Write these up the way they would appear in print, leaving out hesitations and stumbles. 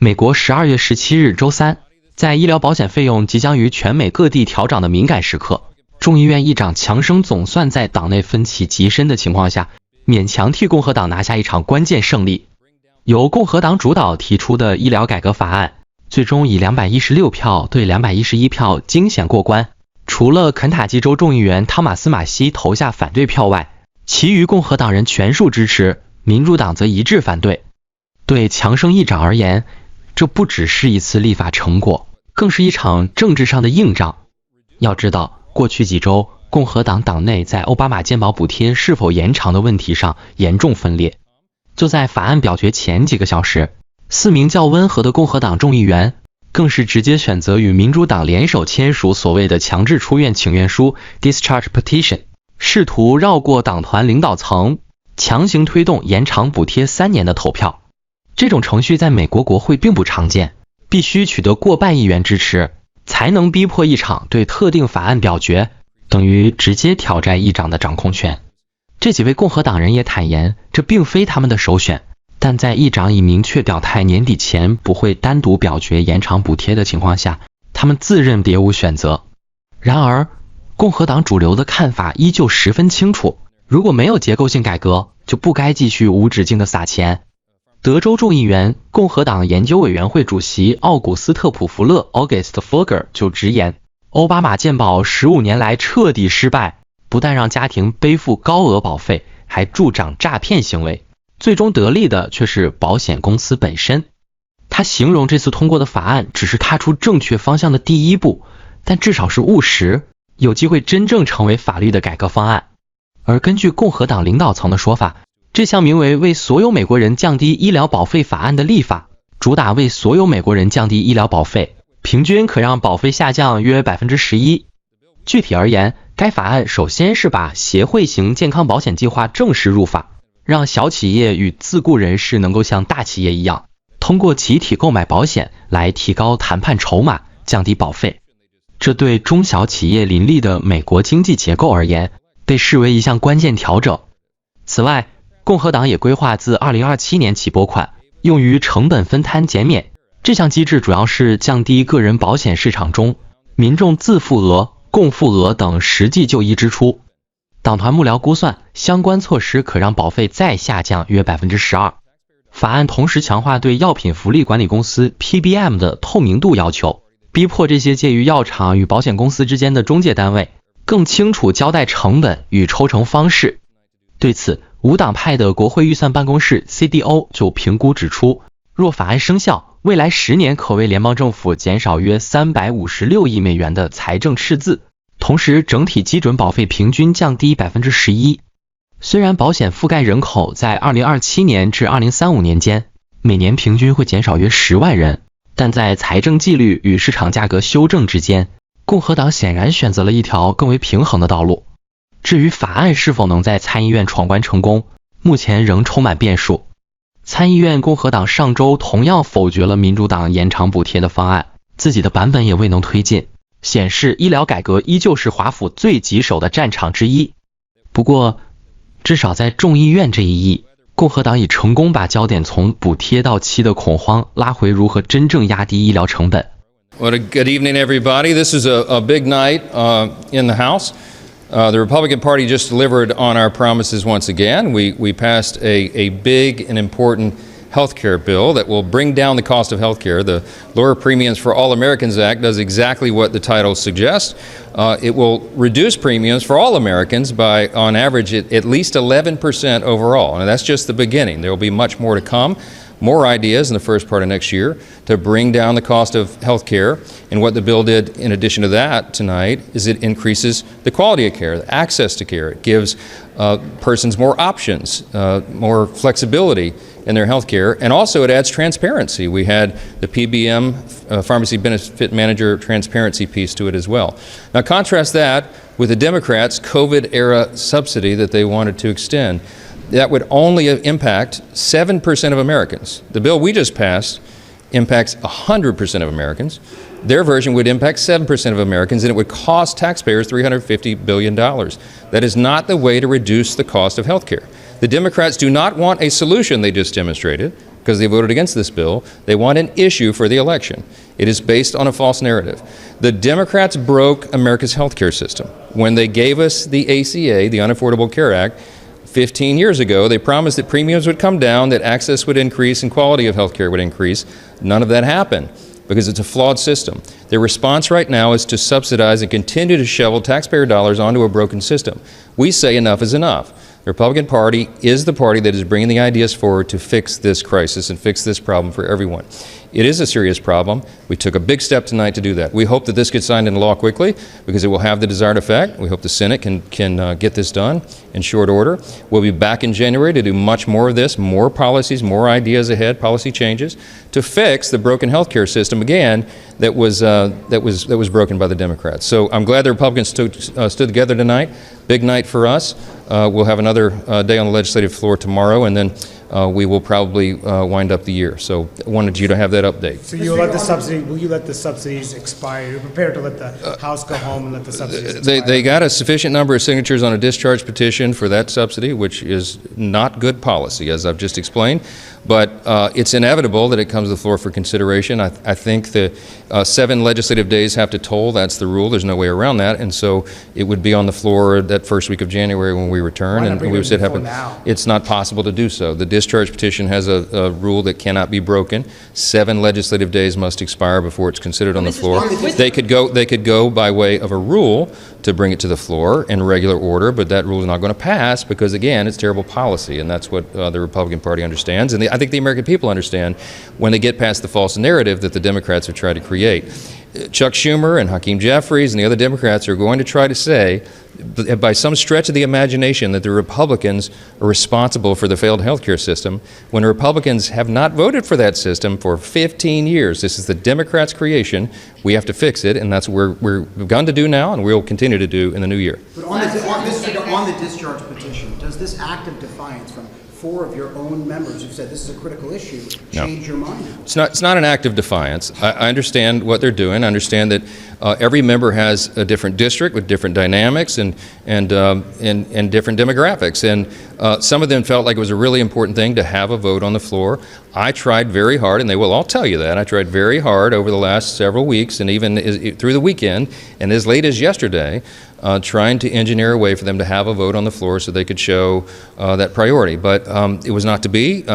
美国12月17日周三，在医疗保险费用即将于全美各地调涨的敏感时刻，众议院议长强生总算在党内分歧极深的情况下，勉强替共和党拿下一场关键胜利。由共和党主导提出的医疗改革法案，最终以216票对211票惊险过关。除了肯塔基州众议员汤马斯·马西投下反对票外，其余共和党人全数支持，民主党则一致反对。对强生议长而言，这不只是一次立法成果，更是一场政治上的硬仗。要知道，过去几周，共和党党内在奥巴马健保补贴是否延长的问题上严重分裂。就在法案表决前几个小时，4名较温和的共和党众议员更是直接选择与民主党联手签署所谓的强制出院请愿书 （discharge petition）， 试图绕过党团领导层，强行推动延长补贴3年的投票。这种程序在美国国会并不常见，必须取得过半议员支持，才能逼迫议场对特定法案表决，等于直接挑战议长的掌控权。这几位共和党人也坦言，这并非他们的首选，但在议长已明确表态年底前不会单独表决延长补贴的情况下，他们自认别无选择。然而，共和党主流的看法依旧十分清楚，如果没有结构性改革，就不该继续无止境的撒钱。德州众议员、共和党研究委员会主席奥古斯特·普弗勒 （August Fogler） 就直言，奥巴马健保15年来彻底失败，不但让家庭背负高额保费，还助长诈骗行为，最终得利的却是保险公司本身。他形容这次通过的法案只是踏出正确方向的第一步，但至少是务实，有机会真正成为法律的改革方案。而根据共和党领导层的说法，这项名为为所有美国人降低医疗保费法案的立法，主打为所有美国人降低医疗保费，平均可让保费下降约 11%。 具体而言，该法案首先是把协会型健康保险计划正式入法，让小企业与自雇人士能够像大企业一样，通过集体购买保险来提高谈判筹码，降低保费。这对中小企业林立的美国经济结构而言，被视为一项关键调整。此外，共和党也规划自2027年起拨款，用于成本分摊减免。这项机制主要是降低个人保险市场中民众自付额、共付额等实际就医支出。党团幕僚估算，相关措施可让保费再下降约 12%。 法案同时强化对药品福利管理公司 PBM 的透明度要求，逼迫这些介于药厂与保险公司之间的中介单位更清楚交代成本与抽成方式。对此，无党派的国会预算办公室 CDO 就评估指出，若法案生效，未来10年可为联邦政府减少约356亿美元的财政赤字，同时整体基准保费平均降低 11%。 虽然保险覆盖人口在2027年至2035年间每年平均会减少约10万人，但在财政纪律与市场价格修正之间，共和党显然选择了一条更为平衡的道路。至于法案是否能在参议院闯关成功，目前仍充满变数。参议院共和党上周同样否决了民主党延长补贴的方案，自己的版本也未能推进，显示医疗改革依旧是华府最棘手的战场之一。不过，至少在众议院这一役，共和党已成功把焦点从补贴到期的恐慌拉回如何真正压低医疗成本。Well, good evening, everybody. This is a big night in the House. The Republican Party just delivered on our promises once again. We passed a big and important health care bill that will bring down the cost of health care. The Lower Premiums for All Americans Act does exactly what the title suggests. It will reduce premiums for all Americans by, on average, at least 11% overall. And that's just the beginning. There will be much more to come. More ideas in the first part of next year to bring down the cost of health care. And what the bill did in addition to that tonight is it increases the quality of care, the access to care. It gives persons more options, more flexibility in their health care, and also it adds transparency. We had the PBM, Pharmacy Benefit Manager transparency piece to it as well. Now contrast that with the Democrats' COVID-era subsidy that they wanted to extend. That would only impact 7% of Americans. The bill we just passed impacts 100% of Americans. Their version would impact 7% of Americans, and it would cost taxpayers $350 billion. That is not the way to reduce the cost of health care. The Democrats do not want a solution they just demonstrated, because they voted against this bill. They want an issue for the election. It is based on a false narrative. The Democrats broke America's health care system. When they gave us the ACA, the Unaffordable Care Act, 15 years ago, they promised that premiums would come down, that access would increase, and quality of health care would increase. None of that happened because it's a flawed system. Their response right now is to subsidize and continue to shovel taxpayer dollars onto a broken system. We say enough is enough. The Republican Party is the party that is bringing the ideas forward to fix this crisis and fix this problem for everyone. It is a serious problem. We took a big step tonight to do that. We hope that this gets signed into law quickly because it will have the desired effect. We hope the Senate can get this done in short order. We'll be back in January to do much more of this, more policies, more ideas ahead, policy changes to fix the broken healthcare system again that was broken by the Democrats. So I'm glad the Republicans stood together tonight. Big night for us. We'll have another day on the legislative floor tomorrow, and then we will probably wind up the year. So I wanted you to have that update. So will you let the subsidies expire? You're prepared to let the House go home and let the subsidies expire? They got a sufficient number of signatures on a discharge petition for that subsidy, which is not good policy, as I've just explained. But it's inevitable that it comes to the floor for consideration. I think the 7 legislative days have to toll. That's the rule. There's no way around that. And so it would be on the floor that first week of January when we return. And we said it's not possible to do so. The discharge petition has a rule that cannot be broken. 7 legislative days must expire before it's considered on the floor. They could go by way of a rule to bring it to the floor in regular order, but that rule is not going to pass because, again, it's terrible policy, and that's what the Republican Party understands. And I think the American people understand when they get past the false narrative that the Democrats have tried to create. Chuck Schumer and Hakeem Jeffries and the other Democrats are going to try to say, by some stretch of the imagination, that the Republicans are responsible for the failed healthcare system, when the Republicans have not voted for that system for 15 years. This is the Democrats' creation. We have to fix it, and that's what we've begun to do now, and we'll continue to do in the new year. But on the discharge petition, does this act of defiance from 4 of your own members who said this is a critical issue change your mind? It's not an act of defiance. I understand what they're doing. I understand that every member has a different district with different dynamics and different demographics. And some of them felt like it was a really important thing to have a vote on the floor. I tried very hard, and they will all tell you that. I tried very hard over the last several weeks and even through the weekend and as late as yesterday, trying to engineer a way for them to have a vote on the floor so they could show that priority. But it was not to be.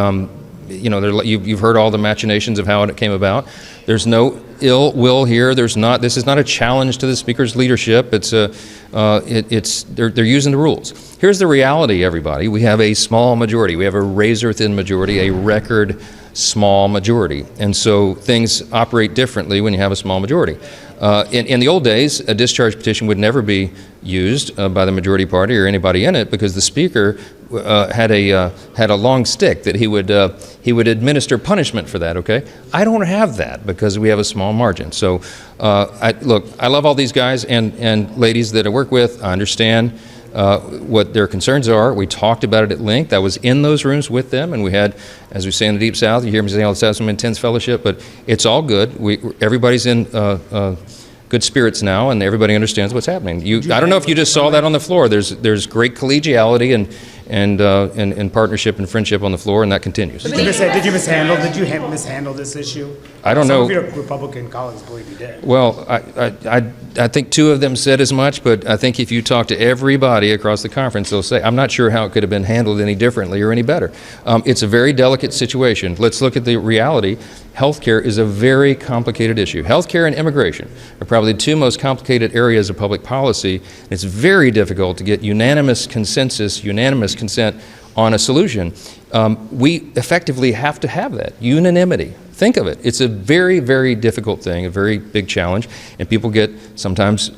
You've heard all the machinations of how it came about. There's no ill will here. This is not a challenge to the Speaker's leadership. They're using the rules. Here's the reality, everybody. We have a small majority. We have a razor-thin majority, a record small majority. And so things operate differently when you have a small majority. In the old days, a discharge petition would never be used by the majority party or anybody in it because the Speaker had a long stick that he would administer punishment for that. Okay, I don't have that because we have a small margin. So I love all these guys and ladies that I work with. I understand what their concerns are. We talked about it at length. I was in those rooms with them, and we had, as we say in the Deep South, you hear me say all the time, some intense fellowship, but it's all good. Everybody's in good spirits now, and everybody understands what's happening. I don't know if you just saw that on the floor. There's great collegiality and partnership and friendship on the floor, and that continues. Did you mishandle this issue? I don't know. Some of your Republican colleagues believe you did. Well, I think 2 of them said as much, but I think if you talk to everybody across the conference, they'll say, I'm not sure how it could have been handled any differently or any better. It's a very delicate situation. Let's look at the reality. Healthcare is a very complicated issue. Healthcare and immigration are probably the 2 most complicated areas of public policy. It's very difficult to get unanimous consent on a solution. We effectively have to have that unanimity. Think of it. It's a very, very difficult thing, a very big challenge, and people get sometimes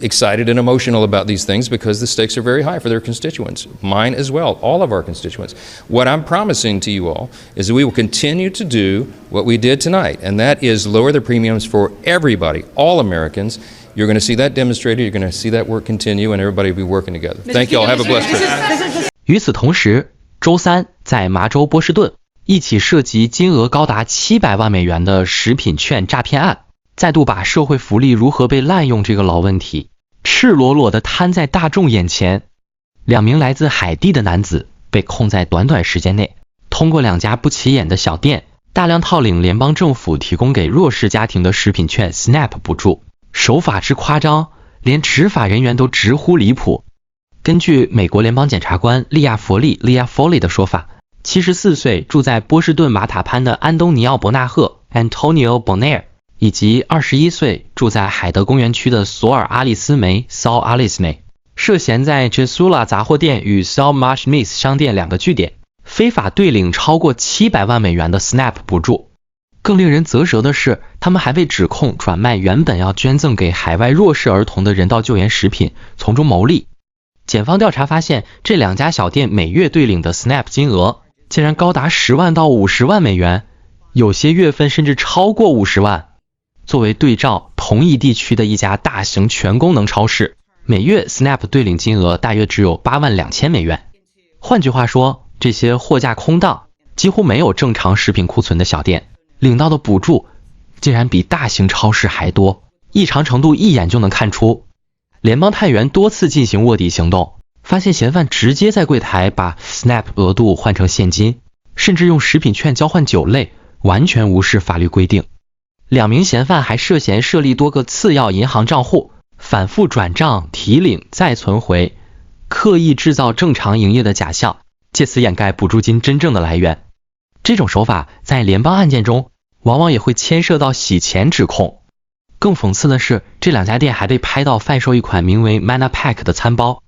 excited and emotional about these things because the stakes are very high for their constituents, mine as well, all of our constituents. What I'm promising to you all is that we will continue to do what we did tonight, and that is lower the premiums for everybody, all Americans. You're going to see that demonstrated, you're going to see that work continue, and everybody will be working together. Thank you all. Have a blessed Christmas. 与此同时，周三在麻州波士顿，一起涉及金额高达700万美元的食品券诈骗案，再度把社会福利如何被滥用这个老问题赤裸裸地摊在大众眼前。2名来自海地的男子被控在短短时间内，通过2家不起眼的小店，大量套领联邦政府提供给弱势家庭的食品券 SNAP 补助，手法之夸张，连执法人员都直呼离谱。根据美国联邦检察官利亚·佛利 的说法，74岁住在波士顿马塔潘的安东尼奥·伯纳赫 Antonio Bonaire， 以及21岁住在海德公园区的索尔·阿利斯梅 Saul Alice 涉嫌在 Jesula 杂货店与 Saul Marsh Smith 商店2个据点非法兑领超过700万美元的 SNAP 补助。更令人啧舌的是，他们还被指控转卖原本要捐赠给海外弱势儿童的人道救援食品，从中牟利。检方调查发现，这2家小店每月兑领的 SNAP 金额竟然高达10万到50万美元，有些月份甚至超过50万。作为对照，同一地区的一家大型全功能超市，每月 SNAP 兑领金额大约只有8万2千美元。换句话说，这些货架空荡、几乎没有正常食品库存的小店，领到的补助竟然比大型超市还多，异常程度一眼就能看出。联邦探员多次进行卧底行动，发现嫌犯直接在柜台把 SNAP 额度换成现金，甚至用食品券交换酒类，完全无视法律规定。2名嫌犯还涉嫌设立多个次要银行账户，反复转账、提领、再存回，刻意制造正常营业的假象，借此掩盖补助金真正的来源。这种手法在联邦案件中往往也会牵涉到洗钱指控。更讽刺的是，这2家店还被拍到贩售一款名为 Manna Pack 的餐包，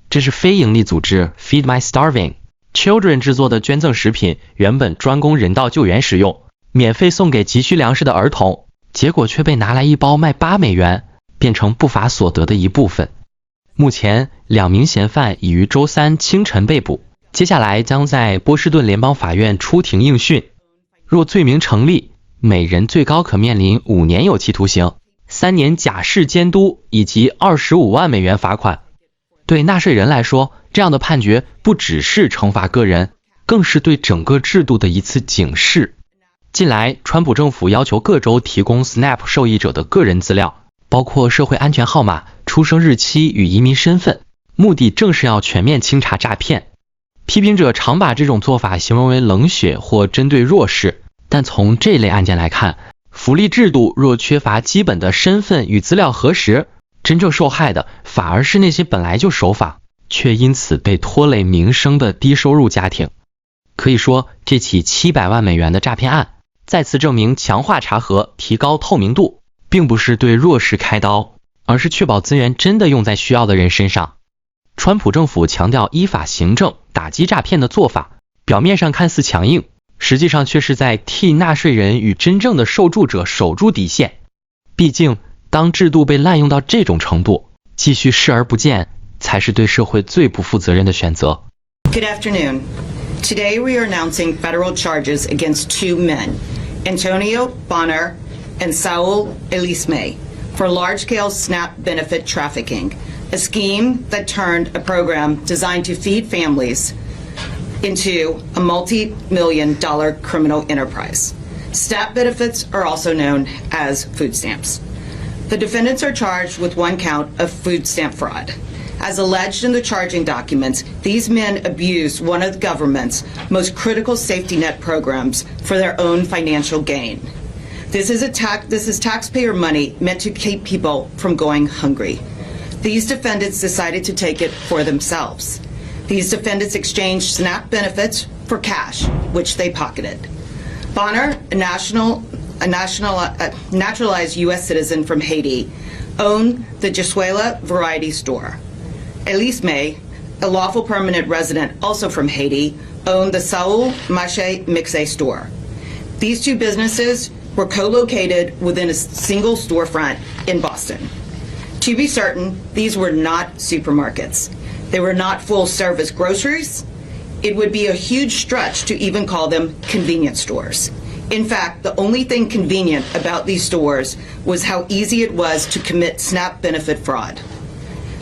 这是非营利组织 Feed My Starving Children 制作的捐赠食品，原本专供人道救援使用，免费送给急需粮食的儿童，结果却被拿来一包卖8美元，变成不法所得的一部分。目前2名嫌犯已于周3清晨被捕，接下来将在波士顿联邦法院出庭应讯。若罪名成立，每人最高可面临5年有期徒刑、3年假释监督以及25万美元罚款。对纳税人来说，这样的判决不只是惩罚个人，更是对整个制度的一次警示。近来，川普政府要求各州提供 SNAP 受益者的个人资料，包括社会安全号码、出生日期与移民身份，目的正是要全面清查诈骗。批评者常把这种做法形容为冷血或针对弱势，但从这类案件来看，福利制度若缺乏基本的身份与资料核实，真正受害的反而是那些本来就守法，却因此被拖累名声的低收入家庭。可以说，这起700万美元的诈骗案再次证明，强化查核、提高透明度，并不是对弱势开刀，而是确保资源真的用在需要的人身上。川普政府强调依法行政打击诈骗的做法，表面上看似强硬，实际上却是在替纳税人与真正的受助者守住底线。毕竟，当制度被滥用到这种程度，继续视而不见才是对社会最不负责任的选择。 Good afternoon. Today we are announcing federal charges against 2 men, Antonio Bonner and Saul Elisme, for large-scale SNAP benefit trafficking, a scheme that turned a program designed to feed families into a multi-million-dollar criminal enterprise. SNAP benefits are also known as food stamps. The defendants are charged with 1 count of food stamp fraud. As alleged in the charging documents, these men abused one of the government's most critical safety net programs for their own financial gain. This is taxpayer money meant to keep people from going hungry. These defendants decided to take it for themselves. These defendants exchanged SNAP benefits for cash, which they pocketed. Bonner, a naturalized U.S. citizen from Haiti, owned the Jesuela Variety Store. Elisme, a lawful permanent resident also from Haiti, owned the Saul Mache Mixe store. These 2 businesses were co-located within a single storefront in Boston. To be certain, these were not supermarkets. They were not full-service groceries. It would be a huge stretch to even call them convenience stores. In fact, the only thing convenient about these stores was how easy it was to commit SNAP benefit fraud.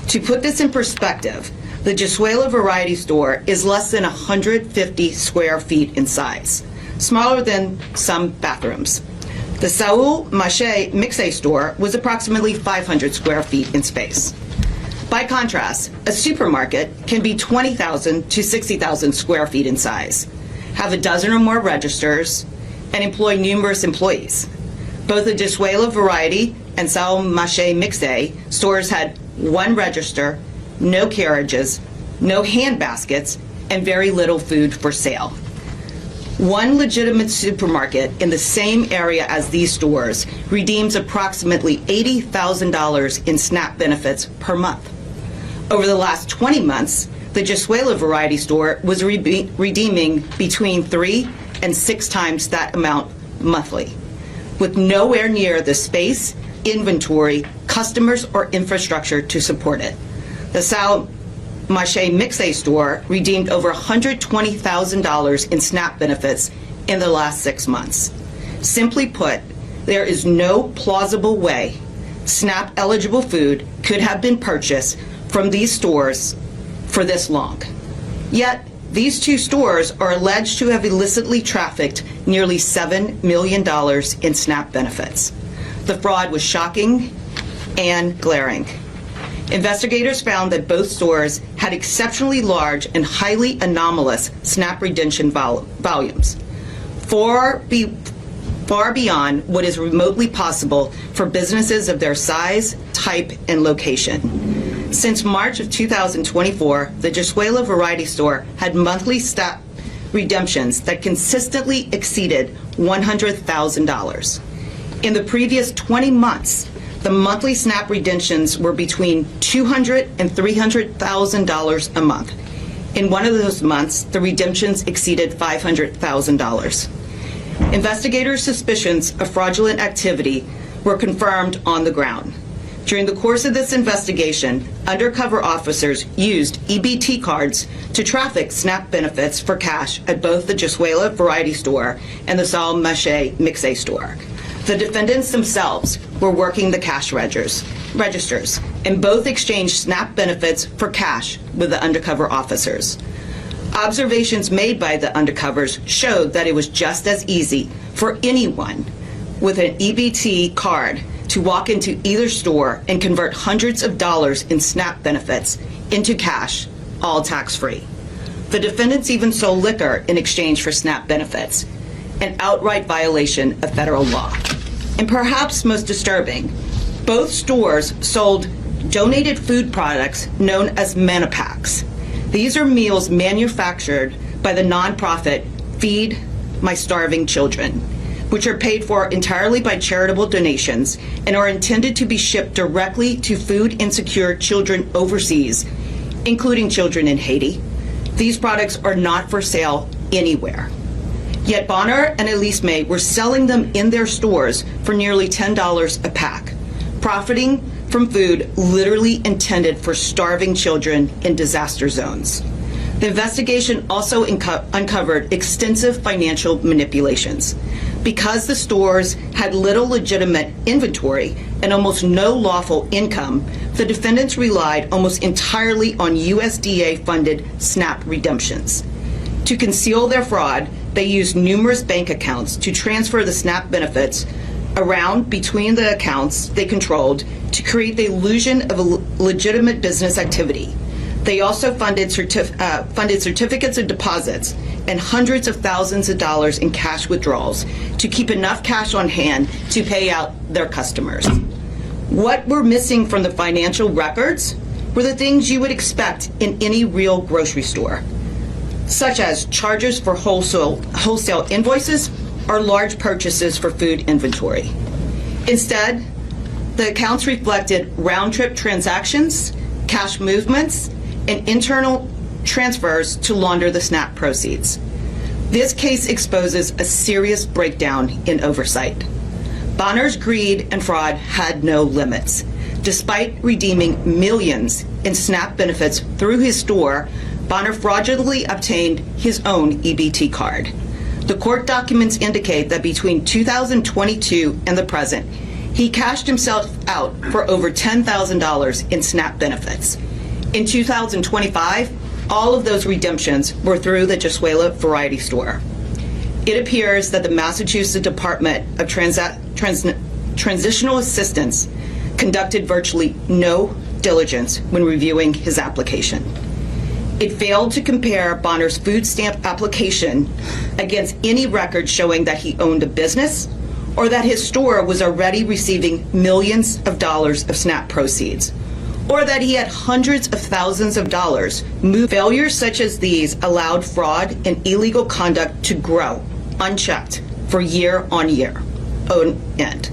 To put this in perspective, the Jesuela Variety Store is less than 150 square feet in size, smaller than some bathrooms. The Saul Mache Mixe store was approximately 500 square feet in space. By contrast, a supermarket can be 20,000 to 60,000 square feet in size, have a dozen or more registers, and employ numerous employees. Both the Disuela Variety and Sao Mache Mixe stores had one register, no carriages, no hand baskets, and very little food for sale. One legitimate supermarket in the same area as these stores redeems approximately $80,000 in SNAP benefits per month. Over the last 20 months, the Disuela Variety store was redeeming between 3 and 6 times that amount monthly, with nowhere near the space, inventory, customers, or infrastructure to support it. The Sao Mache Mixe store redeemed over $120,000 in SNAP benefits in the last 6 months. Simply put, there is no plausible way SNAP-eligible food could have been purchased from these stores for this long. Yet, these two stores are alleged to have illicitly trafficked nearly $7 million in SNAP benefits. The fraud was shocking and glaring. Investigators found that both stores had exceptionally large and highly anomalous SNAP redemption volumes, far beyond what is remotely possible for businesses of their size, type, and location. Since March of 2024, the Disuela Variety Store had monthly SNAP redemptions that consistently exceeded $100,000. In the previous 20 months, the monthly SNAP redemptions were between $200,000 and $300,000 a month. In one of those months, the redemptions exceeded $500,000. Investigators' suspicions of fraudulent activity were confirmed on the ground. During the course of this investigation, undercover officers used EBT cards to traffic SNAP benefits for cash at both the Disuela Variety Store and the Sao Mache Mixe store. The defendants themselves were working the cash registers, and both exchanged SNAP benefits for cash with the undercover officers. Observations made by the undercovers showed that it was just as easy for anyone with an EBT card to walk into either store and convert hundreds of dollars in SNAP benefits into cash, all tax-free. The defendants even sold liquor in exchange for SNAP benefits, an outright violation of federal law. And perhaps most disturbing, both stores sold donated food products known as Manipacks. These are meals manufactured by the nonprofit Feed My Starving Children, which are paid for entirely by charitable donations and are intended to be shipped directly to food-insecure children overseas, including children in Haiti. These products are not for sale anywhere. Yet Bonner and Elise May were selling them in their stores for nearly $10 a pack, profiting from food literally intended for starving children in disaster zones. The investigation also uncovered extensive financial manipulations. Because the stores had little legitimate inventory and almost no lawful income, the defendants relied almost entirely on USDA-funded SNAP redemptions. To conceal their fraud, they used numerous bank accounts to transfer the SNAP benefits around between the accounts they controlled to create the illusion of a legitimate business activity. They also funded certificates of deposits and hundreds of thousands of dollars in cash withdrawals to keep enough cash on hand to pay out their customers. What were missing from the financial records were the things you would expect in any real grocery store, such as charges for wholesale invoices or large purchases for food inventory. Instead, the accounts reflected round-trip transactions, cash movements, and internal transfers to launder the SNAP proceeds. This case exposes a serious breakdown in oversight. Bonner's greed and fraud had no limits. Despite redeeming millions in SNAP benefits through his store, Bonner fraudulently obtained his own EBT card. The court documents indicate that between 2022 and the present, he cashed himself out for over $10,000 in SNAP benefits. In 2025, all of those redemptions were through the Disuela Variety Store. It appears that the Massachusetts Department of Transitional Assistance conducted virtually no diligence when reviewing his application. It failed to compare Bonner's food stamp application against any record showing that he owned a business or that his store was already receiving millions of dollars of SNAP proceeds, or that he had hundreds of thousands of dollars. Failures such as these allowed fraud and illegal conduct to grow unchecked for year on end.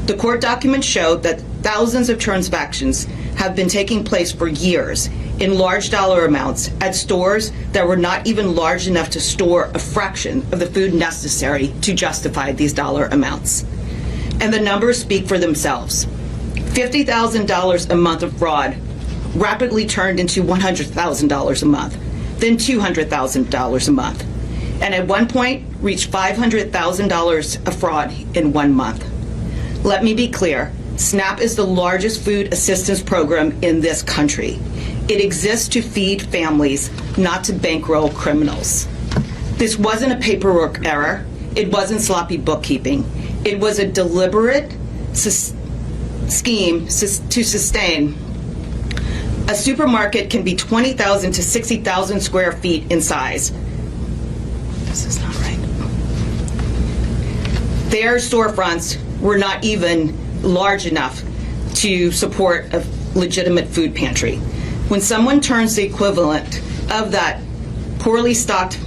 The court documents showed that thousands of transactions have been taking place for years in large dollar amounts at stores that were not even large enough to store a fraction of the food necessary to justify these dollar amounts. And the numbers speak for themselves. $50,000 a month of fraud rapidly turned into $100,000 a month, then $200,000 a month, and at one point reached $500,000 of fraud in 1 month. Let me be clear, SNAP is the largest food assistance program in this country. It exists to feed families, not to bankroll criminals. This wasn't a paperwork error. It wasn't sloppy bookkeeping. It was a deliberate scheme to sustain. A supermarket can be 20,000 to 60,000 square feet in size. This is not right. Their storefronts were not even large enough to support a legitimate food pantry. When someone turns the equivalent of that poorly stocked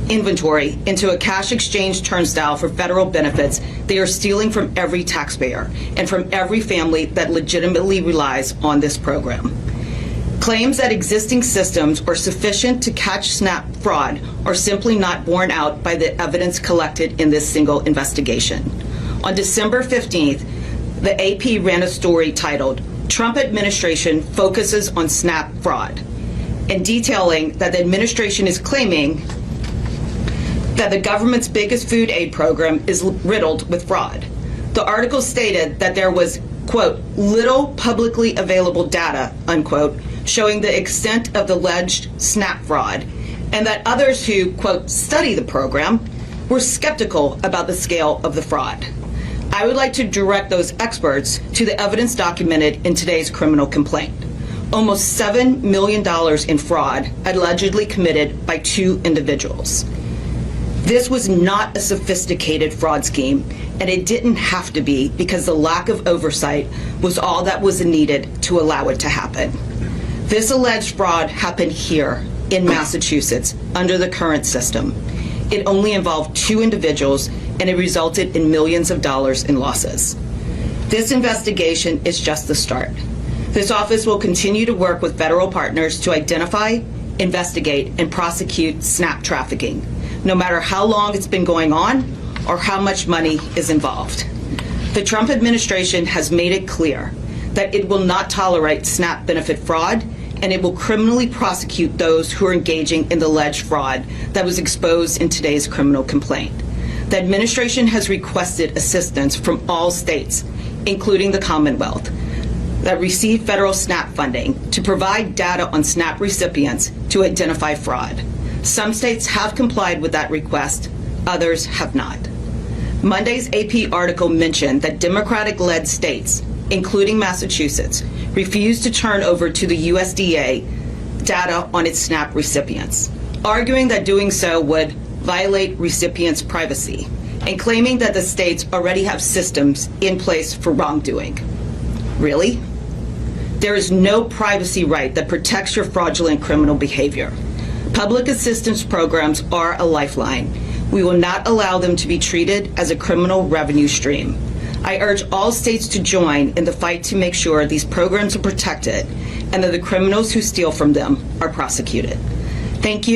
inventory into a cash exchange turnstile for federal benefits, they are stealing from every taxpayer and from every family that legitimately relies on this program. Claims that existing systems are sufficient to catch SNAP fraud are simply not borne out by the evidence collected in this single investigation. On December 15th, the AP ran a story titled, "Trump Administration Focuses on SNAP Fraud," and detailing that the administration is claiming that the government's biggest food aid program is riddled with fraud. The article stated that there was, quote, little publicly available data, unquote, showing the extent of the alleged SNAP fraud, and that others who, quote, study the program were skeptical about the scale of the fraud. I would like to direct those experts to the evidence documented in today's criminal complaint. Almost $7 million in fraud allegedly committed by 2 individuals. This was not a sophisticated fraud scheme, and it didn't have to be because the lack of oversight was all that was needed to allow it to happen. This alleged fraud happened here in Massachusetts under the current system. It only involved 2 individuals, and it resulted in millions of dollars in losses. This investigation is just the start. This office will continue to work with federal partners to identify, investigate, and prosecute SNAP trafficking, no matter how long it's been going on or how much money is involved. The Trump administration has made it clear that it will not tolerate SNAP benefit fraud, and it will criminally prosecute those who are engaging in the alleged fraud that was exposed in today's criminal complaint. The administration has requested assistance from all states, including the Commonwealth, that receive federal SNAP funding to provide data on SNAP recipients to identify fraud. Some states have complied with that request, others have not. Monday's AP article mentioned that Democratic-led states, including Massachusetts, refused to turn over to the USDA data on its SNAP recipients, arguing that doing so would violate recipients' privacy, and claiming that the states already have systems in place for wrongdoing. Really? There is no privacy right that protects your fraudulent criminal behavior. Public assistance programs are a lifeline. We will not allow them to be treated as a criminal revenue stream. I urge all states to join in the fight to make sure these programs are protected and that the criminals who steal from them are prosecuted. Thank you.